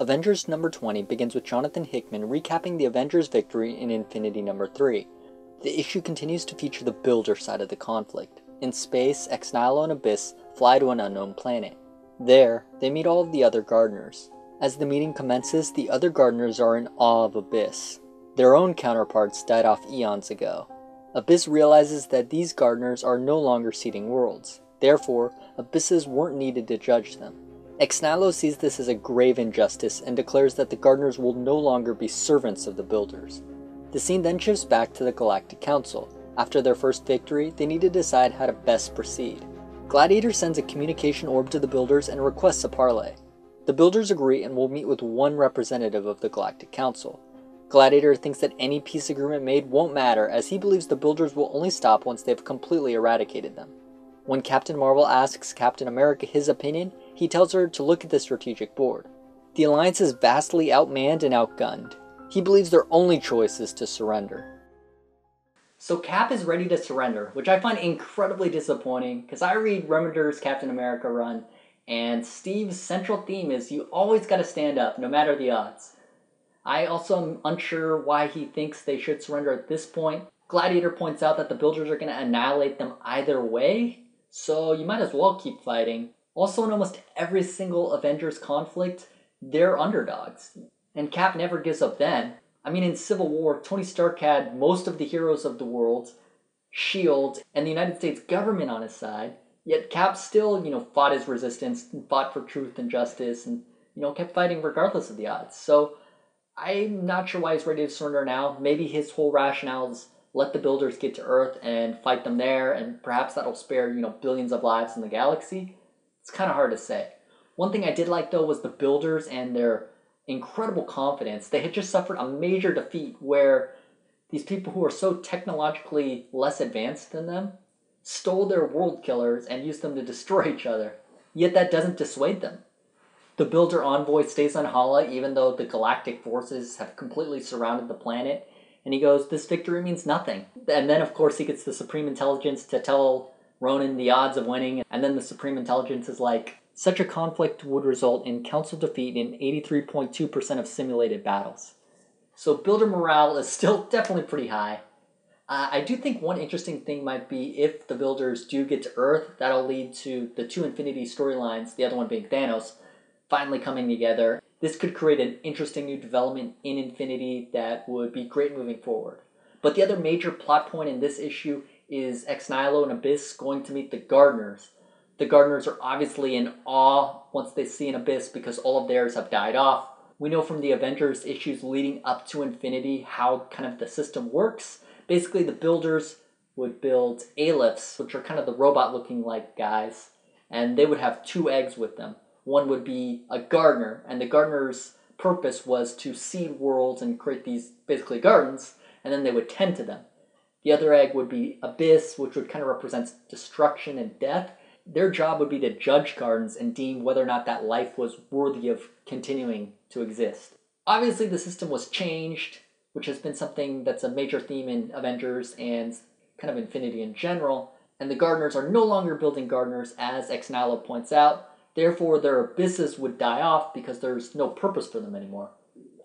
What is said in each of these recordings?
Avengers number 20 begins with Jonathan Hickman recapping the Avengers' victory in Infinity number 3. The issue continues to feature the Builder side of the conflict. In space, Ex-Nihilo and Abyss fly to an unknown planet. There, they meet all of the other Gardeners. As the meeting commences, the other Gardeners are in awe of Abyss. Their own counterparts died off eons ago. Abyss realizes that these Gardeners are no longer seeding worlds. Therefore, Abysses weren't needed to judge them. Ex-Nihilo sees this as a grave injustice and declares that the Gardeners will no longer be servants of the Builders. The scene then shifts back to the Galactic Council. After their first victory, they need to decide how to best proceed. Gladiator sends a communication orb to the Builders and requests a parley. The Builders agree and will meet with one representative of the Galactic Council. Gladiator thinks that any peace agreement made won't matter, as he believes the Builders will only stop once they have completely eradicated them. When Captain Marvel asks Captain America his opinion, he tells her to look at the strategic board. The Alliance is vastly outmanned and outgunned. He believes their only choice is to surrender. So Cap is ready to surrender, which I find incredibly disappointing, because I read Remender's Captain America run, and Steve's central theme is you always gotta stand up, no matter the odds. I also am unsure why he thinks they should surrender at this point. Gladiator points out that the Builders are gonna annihilate them either way, so you might as well keep fighting. Also, in almost every single Avengers conflict, they're underdogs. And Cap never gives up then. I mean, in Civil War, Tony Stark had most of the heroes of the world, S.H.I.E.L.D., and the United States government on his side. Yet Cap still, fought his resistance, and fought for truth and justice, and, kept fighting regardless of the odds. So, I'm not sure why he's ready to surrender now. Maybe his whole rationale is let the Builders get to Earth and fight them there, and perhaps that'll spare, billions of lives in the galaxy. It's kind of hard to say. One thing I did like, though, was the Builders and their incredible confidence. They had just suffered a major defeat where these people who are so technologically less advanced than them stole their world killers and used them to destroy each other. Yet that doesn't dissuade them. The Builder envoy stays on Hala even though the galactic forces have completely surrounded the planet. And he goes, this victory means nothing. And then, of course, he gets the Supreme Intelligence to tell Ronan the odds of winning. And then the Supreme Intelligence is like, such a conflict would result in Council defeat in 83.2% of simulated battles. So Builder morale is still definitely pretty high. I do think one interesting thing might be if the Builders do get to Earth, that'll lead to the two Infinity storylines, the other one being Thanos, finally coming together. This could create an interesting new development in Infinity that would be great moving forward. But the other major plot point in this issue is Ex-Nihilo and Abyss going to meet the Gardeners. The Gardeners are obviously in awe once they see an Abyss because all of theirs have died off. We know from the Avengers issues leading up to Infinity how kind of the system works. Basically, the Builders would build Alephists, which are kind of the robot-looking like guys, and they would have two eggs with them. One would be a gardener, and the gardener's purpose was to seed worlds and create these, basically, gardens, and then they would tend to them. The other egg would be Abyss, which would kind of represent destruction and death. Their job would be to judge gardens and deem whether or not that life was worthy of continuing to exist. Obviously, the system was changed, which has been something that's a major theme in Avengers and kind of Infinity in general, and the Gardeners are no longer building gardeners, as Ex-Nihilo points out. Therefore, their Abysses would die off because there's no purpose for them anymore.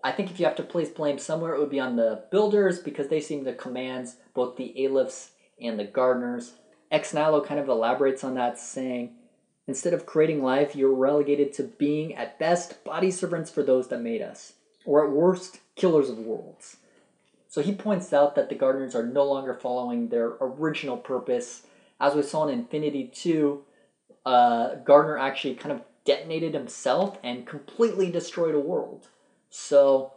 I think if you have to place blame somewhere, it would be on the Builders because they seem to command both the Alephists and the Gardeners. Ex-Nihilo kind of elaborates on that, saying, instead of creating life, you're relegated to being, at best, body servants for those that made us, or at worst, killers of worlds. So he points out that the Gardeners are no longer following their original purpose. As we saw in Infinity 2, Gardner actually kind of detonated himself and completely destroyed a world. So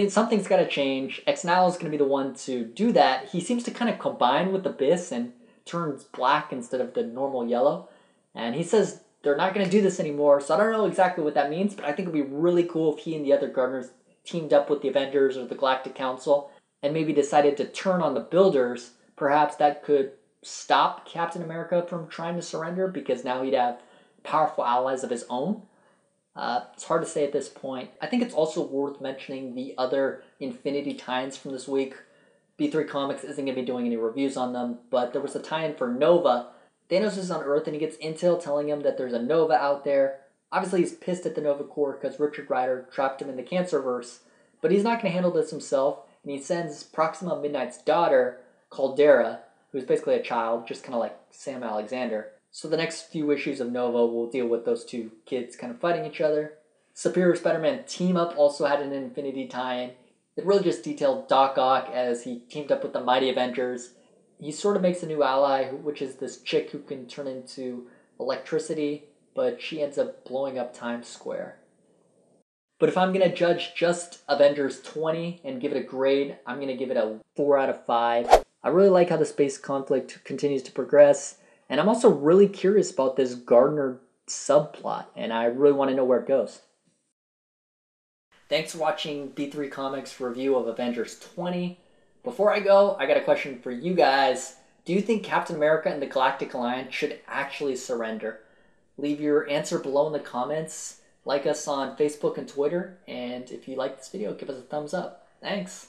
something's got to change. Ex-Nihilo is going to be the one to do that. He seems to kind of combine with Abyss and turns black instead of the normal yellow. And he says they're not going to do this anymore, so I don't know exactly what that means, but I think it would be really cool if he and the other Gardeners teamed up with the Avengers or the Galactic Council and maybe decided to turn on the Builders. Perhaps that could stop Captain America from trying to surrender because now he'd have powerful allies of his own. It's hard to say at this point. I think it's also worth mentioning the other Infinity tie-ins from this week. B3 Comics isn't going to be doing any reviews on them, but there was a tie-in for Nova. Thanos is on Earth and he gets intel telling him that there's a Nova out there. Obviously, he's pissed at the Nova Corps because Richard Rider trapped him in the Cancerverse, but he's not going to handle this himself, and he sends Proxima Midnight's daughter, Caldera, who's basically a child, just kind of like Sam Alexander. So the next few issues of Nova will deal with those two kids kind of fighting each other. Superior Spider-Man Team Up also had an Infinity tie-in. It really just detailed Doc Ock as he teamed up with the Mighty Avengers. He sort of makes a new ally, which is this chick who can turn into electricity, but she ends up blowing up Times Square. But if I'm going to judge just Avengers 20 and give it a grade, I'm going to give it a 4 out of 5. I really like how the space conflict continues to progress, and I'm also really curious about this Gardner subplot, and I really want to know where it goes. Thanks for watching B3 Comics' review of Avengers 20. Before I go, I got a question for you guys. Do you think Captain America and the Galactic Alliance should actually surrender? Leave your answer below in the comments. Like us on Facebook and Twitter. And if you like this video, give us a thumbs up. Thanks.